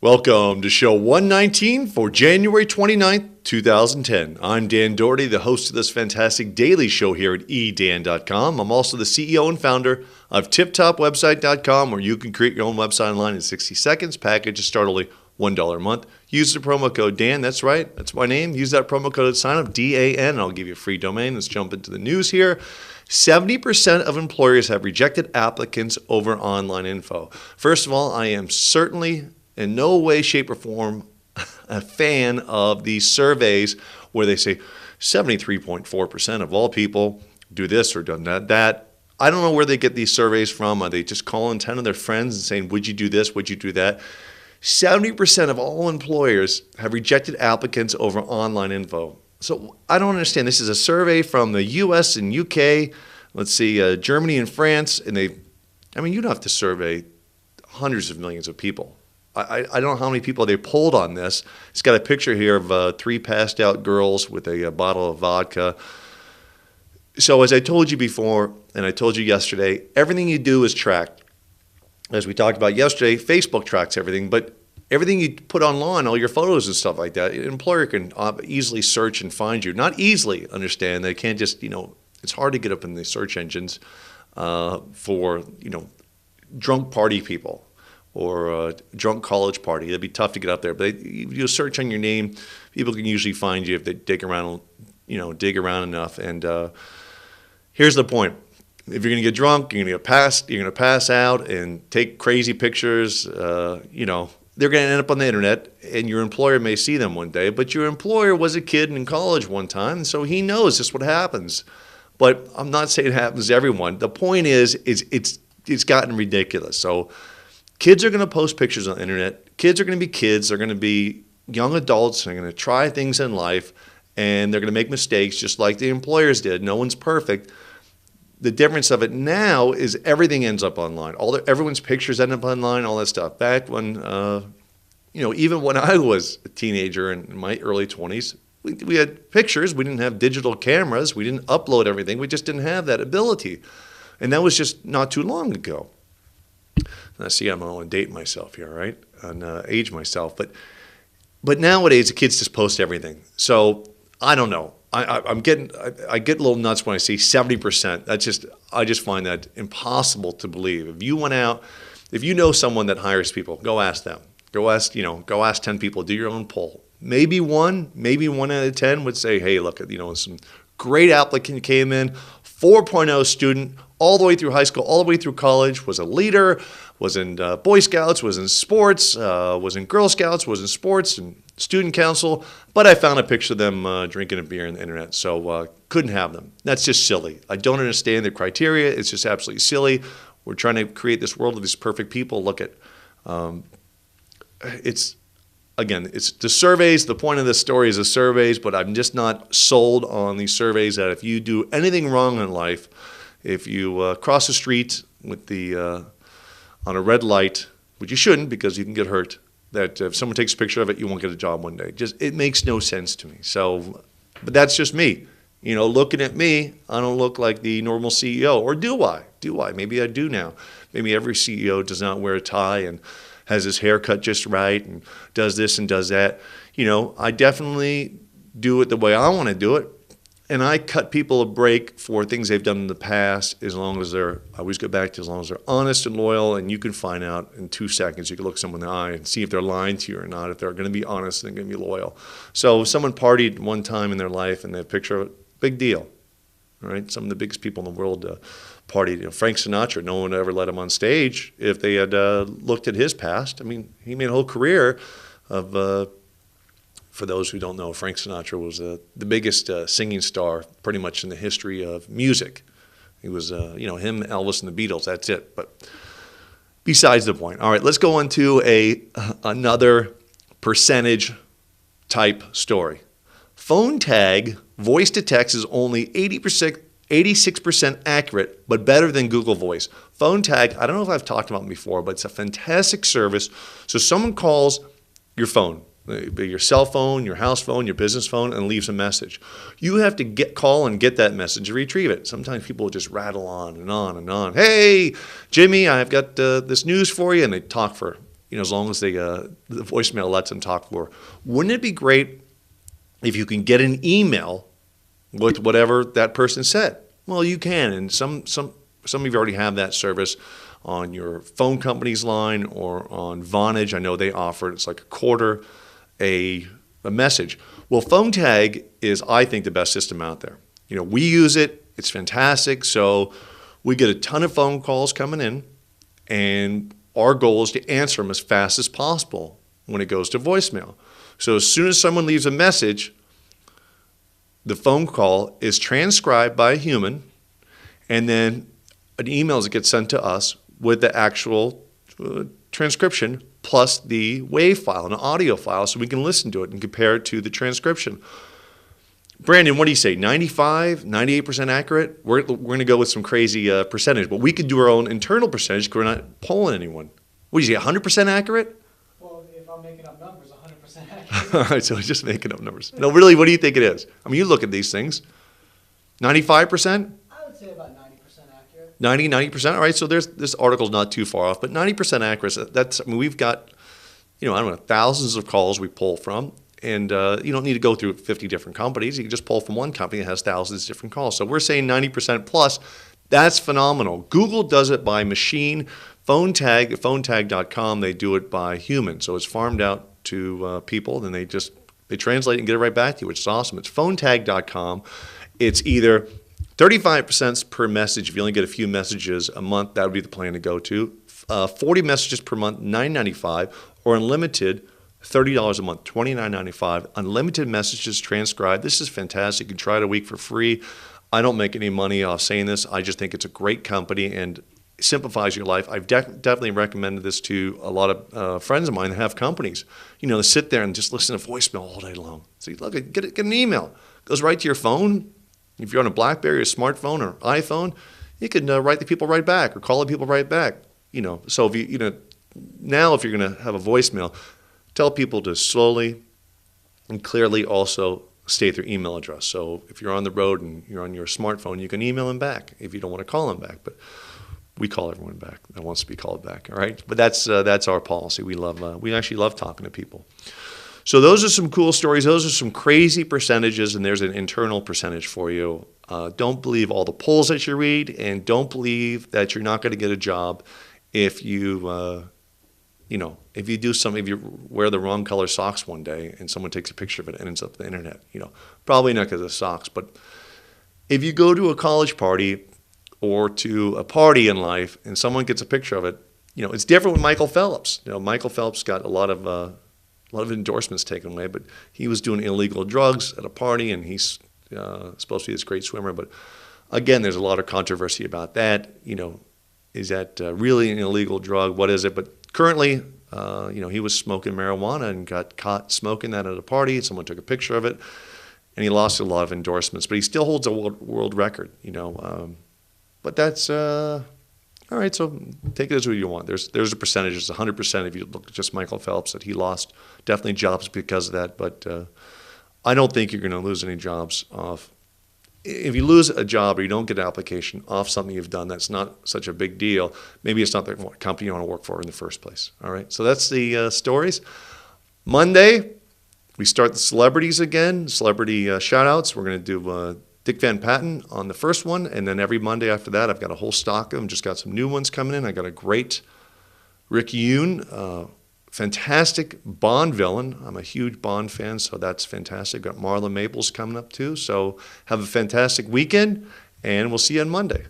Welcome to show 119 for January 29th, 2010. I'm Dan Doherty, the host of this fantastic daily show here at edan.com. I'm also the CEO and founder of tiptopwebsite.com, where you can create your own website online in 60 seconds. Packages start only $1 a month. Use the promo code Dan. That's right. That's my name. Use that promo code to sign up, DAN, and I'll give you a free domain. Let's jump into the news here. 70% of employers have rejected applicants over online info. First of all, I am certainly in no way, shape, or form a fan of these surveys where they say 73.4% of all people do this or done that. I don't know where they get these surveys from. Are they just calling 10 of their friends and saying, would you do this, would you do that? 70% of all employers have rejected applicants over online info. So I don't understand. This is a survey from the US and UK, let's see, Germany and France, and you don't have to survey hundreds of millions of people. I don't know how many people they polled on this. It's got a picture here of 3 passed out girls with a bottle of vodka. So as I told you before, and I told you yesterday, everything you do is tracked. As we talked about yesterday, Facebook tracks everything, but everything you put online, all your photos and stuff like that, an employer can easily search and find you. Not easily, understand. They can't just, it's hard to get up in the search engines for, drunk party people or a drunk college party. It'd be tough to get up there. But you search on your name, people can usually find you if they dig around enough. And here's the point. If you're going to get drunk, you're going to pass out and take crazy pictures, they're going to end up on the internet, and your employer may see them one day. But your employer was a kid in college one time, so he knows this is what happens. But I'm not saying it happens to everyone. The point is it's gotten ridiculous. So kids are going to post pictures on the internet. Kids are going to be kids. They're going to be young adults. They're going to try things in life, and they're going to make mistakes just like the employers did. No one's perfect. The difference of it now is everything ends up online. Everyone's pictures end up online, all that stuff. Back when, even when I was a teenager in my early 20s, we had pictures. We didn't have digital cameras. We didn't upload everything. We just didn't have that ability. And that was just not too long ago. Now, see, I'm going to date myself here, right? And age myself. But nowadays, the kids just post everything. So I don't know. I get a little nuts when I see 70%. I just find that impossible to believe. If you went out, if you know someone that hires people, go ask them. Go ask 10 people. Do your own poll. Maybe one out of 10 would say, hey, look, some great applicant came in, 4.0 student, all the way through high school, all the way through college, was a leader, was in Boy Scouts, was in sports, was in Girl Scouts, was in sports and student council, but I found a picture of them drinking a beer on the internet, so couldn't have them. That's just silly. I don't understand the criteria. It's just absolutely silly. We're trying to create this world of these perfect people. Look at, it's the surveys. The point of this story is the surveys, but I'm just not sold on these surveys that if you do anything wrong in life, if you cross the street with on a red light, which you shouldn't because you can get hurt, that if someone takes a picture of it, you won't get a job one day. It makes no sense to me. So, but that's just me. Looking at me, I don't look like the normal CEO. Or do I? Maybe I do now. Maybe every CEO does not wear a tie and has his hair cut just right and does this and does that. I definitely do it the way I want to do it. And I cut people a break for things they've done in the past as long as I always go back to as long as they're honest and loyal, and you can find out in 2 seconds. You can look someone in the eye and see if they're lying to you or not, if they're going to be honest and going to be loyal. So if someone partied one time in their life and they have a picture of it, big deal. All right? Some of the biggest people in the world partied. Frank Sinatra, no one would ever let him on stage if they had looked at his past. He made a whole career of... For those who don't know, Frank Sinatra was the biggest singing star pretty much in the history of music. He was, him, Elvis, and the Beatles. That's it. But besides the point. All right, let's go on to another percentage type story. Phone tag voice to text is only 86% accurate, but better than Google Voice. Phone tag, I don't know if I've talked about it before, but it's a fantastic service. So someone calls your phone. Your cell phone, your house phone, your business phone, and leaves a message. You have to call and get that message and retrieve it. Sometimes people will just rattle on and on and on. Hey, Jimmy, I've got this news for you, and they talk for as long as the voicemail lets them talk for. Wouldn't it be great if you can get an email with whatever that person said? Well, you can, and some of you already have that service on your phone company's line or on Vonage. I know they offer it. It's like a quarter a message. Well, phone tag is, I think, the best system out there. We use it. It's fantastic. So we get a ton of phone calls coming in, and our goal is to answer them as fast as possible when it goes to voicemail. So as soon as someone leaves a message, the phone call is transcribed by a human, and then an email gets sent to us with the actual transcription plus the WAV file, an audio file, so we can listen to it and compare it to the transcription. Brandon, what do you say, 95, 98% accurate? We're going to go with some crazy percentage, but we could do our own internal percentage because we're not polling anyone. What do you say, 100% accurate? Well, if I'm making up numbers, 100% accurate. All right, so we're just making up numbers. No, really, what do you think it is? I mean, you look at these things. 95%? I would say about 90% accurate. 90%? All right, so this article's not too far off, but 90% accurate, we've got, I don't know, thousands of calls we pull from, and you don't need to go through 50 different companies. You can just pull from one company that has thousands of different calls. So we're saying 90% plus. That's phenomenal. Google does it by machine. PhoneTag.com, they do it by human. So it's farmed out to people, then they translate and get it right back to you, which is awesome. It's PhoneTag.com. It's either 35% per message. If you only get a few messages a month, that would be the plan to go to. 40 messages per month, $9.95, or unlimited, $30 a month, $29.95. Unlimited messages transcribed. This is fantastic. You can try it a week for free. I don't make any money off saying this. I just think it's a great company and simplifies your life. I've definitely recommended this to a lot of friends of mine that have companies. To sit there and just listen to voicemail all day long. So look, get an email. It goes right to your phone. If you're on a BlackBerry or smartphone or iPhone, you can write the people right back or call the people right back. So if now if you're going to have a voicemail, tell people to slowly and clearly also state their email address. So if you're on the road and you're on your smartphone, you can email them back if you don't want to call them back. But we call everyone back that wants to be called back. All right, but that's our policy. We actually love talking to people. So those are some cool stories. Those are some crazy percentages, and there's an internal percentage for you. Don't believe all the polls that you read, and don't believe that you're not going to get a job if you if you wear the wrong color socks one day and someone takes a picture of it and ends up on the internet. Probably not because of socks, but if you go to a college party or to a party in life and someone gets a picture of it, it's different with Michael Phelps. Michael Phelps got a lot of endorsements taken away, but he was doing illegal drugs at a party, and he's supposed to be this great swimmer. But again, there's a lot of controversy about that. Is that really an illegal drug? What is it? But currently, he was smoking marijuana and got caught smoking that at a party. Someone took a picture of it, and he lost a lot of endorsements. But he still holds a world record. But that's all right. So take it as what you want. There's a percentage. It's 100% if you look at just Michael Phelps that he lost definitely jobs because of that. But I don't think you're going to lose any jobs off. If you lose a job or you don't get an application off something you've done that's not such a big deal, maybe it's not the company you want to work for in the first place. All right. So that's the stories. Monday, we start the celebrities again, celebrity shout-outs. We're going to do Dick Van Patten on the first one, and then every Monday after that, I've got a whole stock of them. Just got some new ones coming in. I got a great Rick Yoon, fantastic Bond villain. I'm a huge Bond fan, so that's fantastic. Got Marla Maples coming up too. So have a fantastic weekend, and we'll see you on Monday.